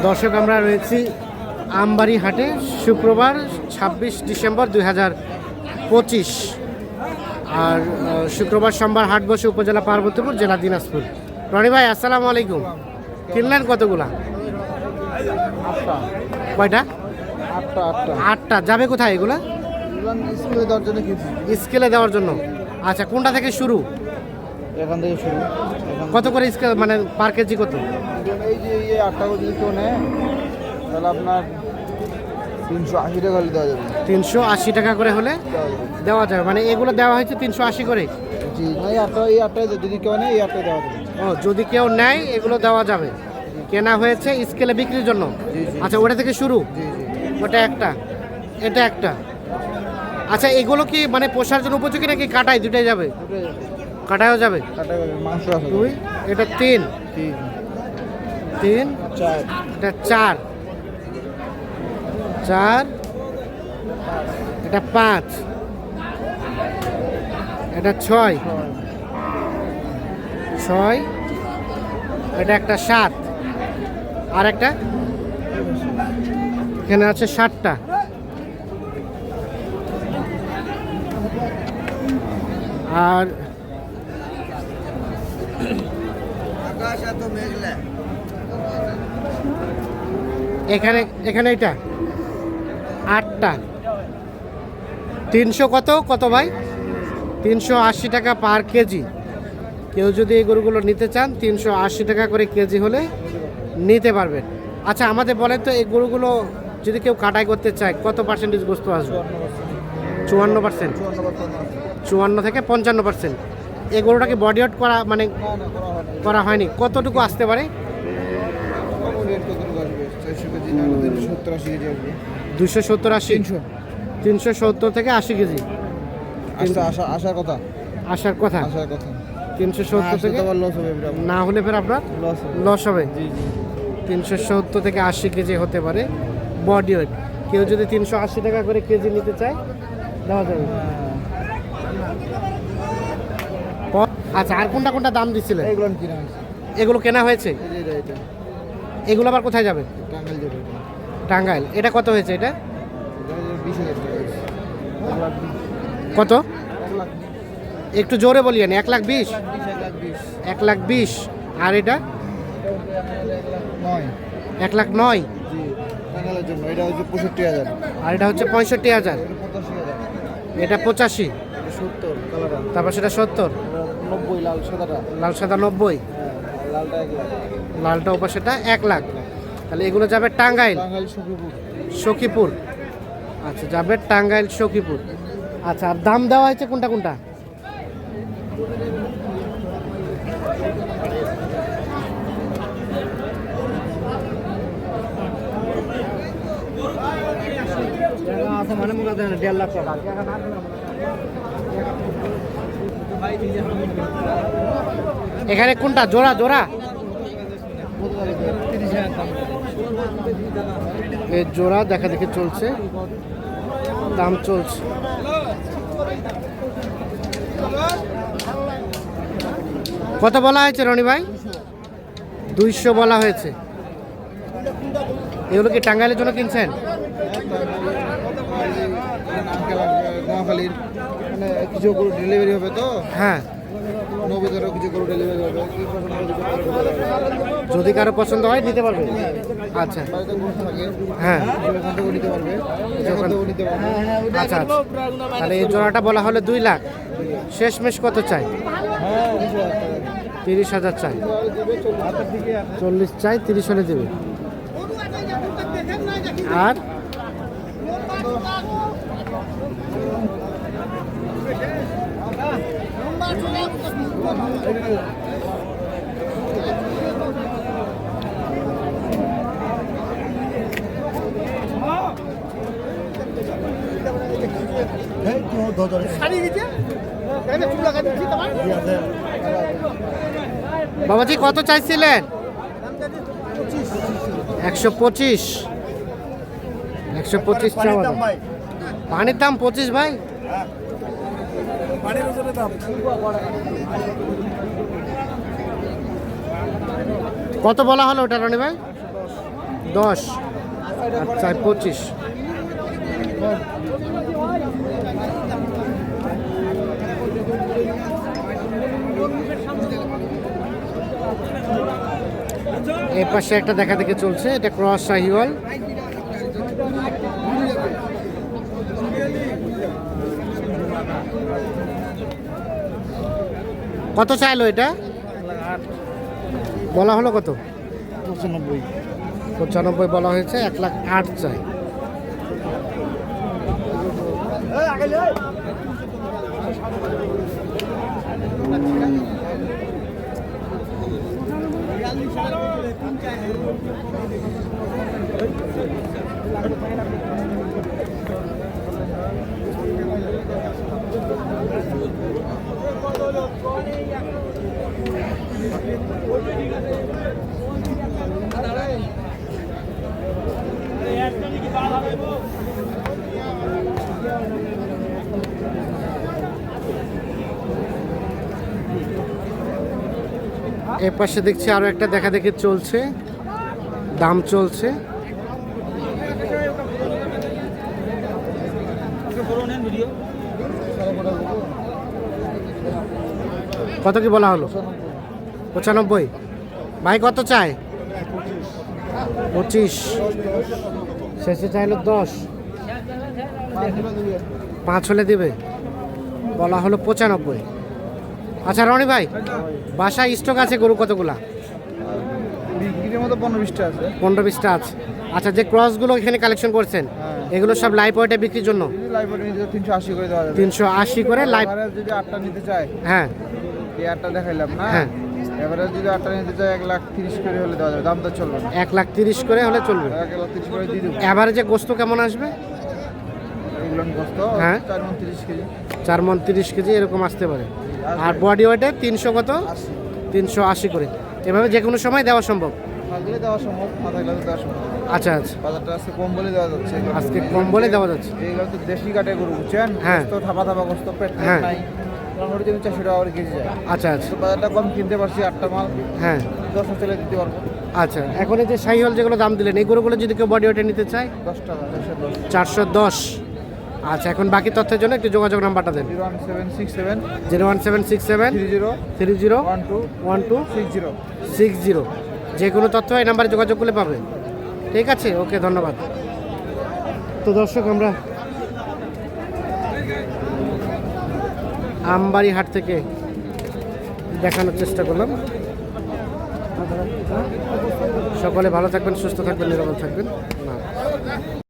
দর্শক আমরা রয়েছি আমবাড়ি হাটে, শুক্রবার 26 ডিসেম্বর 2025। আর শুক্রবার সোমবার হাট বসে উপজেলা পার্বতীপুর, জেলা দিনাজপুর। রনি ভাই আসসালামু আলাইকুম। কিনলেন কতগুলা? কয়টা? আটটা। যাবে কোথায় এগুলা? স্কেলে দেওয়ার জন্য। আচ্ছা, কোনটা থেকে শুরু? এখান থেকে শুরু। কত করে স্কেল, মানে পার কেজি কত? এই যে এই 8টা যদি কেউ নেয় তাহলে আপনার 380 টাকা হলে দেওয়া যাবে। 380 টাকা করে হলে দেওয়া যাবে, মানে এগুলো দেওয়া হয়েছে 380 করে। জি, এই 8টায় যদি কেউ নেয় এই 8টায় দেওয়া যাবে। ও, যদি কেউ নেয় এগুলো দেওয়া যাবে। কেনা হয়েছে স্কেলে বিক্রির জন্য। আচ্ছা, ওটা থেকে শুরু। ওটা একটা, এটা একটা। আচ্ছা, এগুলো কি মানে পোষার জন্য উপযোগী নাকি কাটাই দুটাই যাবে? কাটায়ও যাবে। মাংস আছে। দুই, এটা তিন, চার, এটা চার, এটা পাঁচ, এটা ছয়, এটা একটা সাত, আর একটা এখানে আছে 7টা। আর এখানে এটা 8টা। 300 কত ভাই? 380 টাকা পার কেজি। কেউ যদি এই গরুগুলো নিতে চান 380 টাকা করে কেজি হলে নিতে পারবেন। আচ্ছা, আমাদের বলেন তো, এই গরুগুলো যদি কেউ কাটাই করতে চায় কত পার্সেন্টেজ গোস্ত আসবে? 54%। 54 থেকে 55%। এই গরুটাকে বডি আউট করা মানে করা হয়নি, কতটুকু আসতে পারে? 270-80। 370 থেকে 80 কেজি আসার কথা। 370 থেকে না হলে ফের আপনার লস হবে। 370 থেকে 80 কেজি হতে পারে বডি ওয়েট। কেউ যদি 380 টাকা করে কেজি নিতে চায় দেওয়া যাবে। আচ্ছা, আর কোনটা দাম দিচ্ছিলেন? এগুলো কেনা হয়েছে। এগুলো আবার কোথায় যাবে? টাঙ্গাইল। এটা কত হয়েছে? এটা 20,000 টাকা। কত? একটু জোরে বলিয়েন। 1,20,000। 1,20,000। আর এটা 1,09,000। এটা হচ্ছে 65,000। আর এটা হচ্ছে 65,000। এটা 85। তারপর সেটা 70। 90 লাল সাদা 90। লালটা ওপার সেটা 1 লাখ। তাহলে এগুলো যাবে টাঙ্গাইল, সখীপুর। আচ্ছা, যাবে টাঙ্গাইল, সখীপুর। আচ্ছা, আর দাম দেওয়া হয়েছে কোনটা? মানে 1.5 লাখ টাকা। এখানে কোনটা জোড়া? এই জোড়া দেখা দেখি চলছে, দাম চলছে। কত বলা হয়েছে রনি ভাই? 200 বলা হয়েছে। এগুলো কি টাঙ্গাইলের জন্য কিনছেন? নোয়াখালীর মানে কিছু গরু ডেলিভারি হবে তো। হ্যাঁ, নবীদেরও কিছু গরু ডেলিভারি হবে। যদি কারো পছন্দ হয় নিতে পারবে। আচ্ছা, বাড়িতে গরু থাকে, হ্যাঁ, ওখান থেকেও নিতে পারবে, এখান থেকেও নিতে পারবে। আচ্ছা। তাহলে এই জোড়াটা বলা হলে 2 লাখ। শেষমেশ কত চাই? 30,000 চাই। 40 চাই, 30 হলে দেবে। আর বাবাজি কত চাইছিলেন? 125। 125 চাওয়া। পানির দাম 25 ভাই। কত বলা হলো ওটা রনি ভাই? 10 আর চাই 25। এই পাশে একটা দেখা দেখে চলছে, এটা ক্রস শাহিওয়াল। কত চাইলো এটা? বলা হলো কত? 95 বলা হয়েছে, 1,08,000 চাই। এ পাশে দেখছি আরো একটা দেখা দেখি চলছে, দাম চলছে। কত কি বলা হলো? 95। ভাই কত চায়? 25। শেষে চাইলো 10। 5 হলে দিবে। বলা হলো 95। আচ্ছা রনি ভাই, বাসায় স্টক আছে গরু কতগুলা? বিক্রির মতো 15-20টা আছে। 15-20টা আছে। আচ্ছা, যে ক্রসগুলো এখানে কালেকশন করছেন এগুলো সব লাইভ ওয়েটে বিক্রির জন্য? লাইভ ওয়েট নিতে 380 করে দেওয়া যাবে। 380 করে লাইভ। এভারেজ যদি 8টা নিতে চায়, হ্যাঁ এই 8টা দেখাইলাম না, হ্যাঁ, এভারেজ যদি 8টা নিতে চায় 1,30,000 করে হলে দেওয়া যাবে। দাম তো চলবে না। 1,30,000 করে হলে চলবে। 1,30,000 করে দিয়ে দেবো। এভারেজে গোস্ত কেমন আসবে? এগুলো কষ্ট হ্যাঁ। 4 মণ 30 কেজি। 4 মণ 30 কেজি এরকম আসতে পারে। আর বডি ওয়েটে 300 কত? 380 করে। এভাবে যে কোনো সময় দেওয়া সম্ভব? থাকলে দেওয়া সম্ভব, না থাকলে তো দেওয়া সম্ভব। আচ্ছা আচ্ছা, বাজারটা আজকে কম বলে দেওয়া যাচ্ছে। আজকে কম বলে দেওয়া যাচ্ছে। এইগুলো তো দেশি কাটে গরু, বুঝছেন? হ্যাঁ। তো থাপা থাপা গোস্ত, পেট হ্যাঁ। নাই। মোটামুটি যদি 400 টাকা করে কেজি যায়। আচ্ছা আচ্ছা, তো বাজারটা কম কিনতে পারছি, 8টা মাল হ্যাঁ 10 চলে দিতে পারবো। আচ্ছা। এখন এই যে শাহিওয়াল যেগুলো দাম দিলেন এই গরুগুলো যদি কেউ বডি ওয়েটে নিতে চায়? 10 টাকা, 410। 410। আচ্ছা, এখন বাকি তথ্যের জন্য একটু যোগাযোগ নাম্বারটা দেন। 01767 01767 30 30 12 12 60। 60। যে কোনো তথ্য এই নাম্বারে যোগাযোগ করলে পাবেন। ঠিক আছে, ওকে, ধন্যবাদ। তো দর্শক, আমরা আমবাড়ি হাট থেকে দেখানোর চেষ্টা করলাম। সকলে ভালো থাকবেন, সুস্থ থাকবেন, নিরাপদ থাকবেন।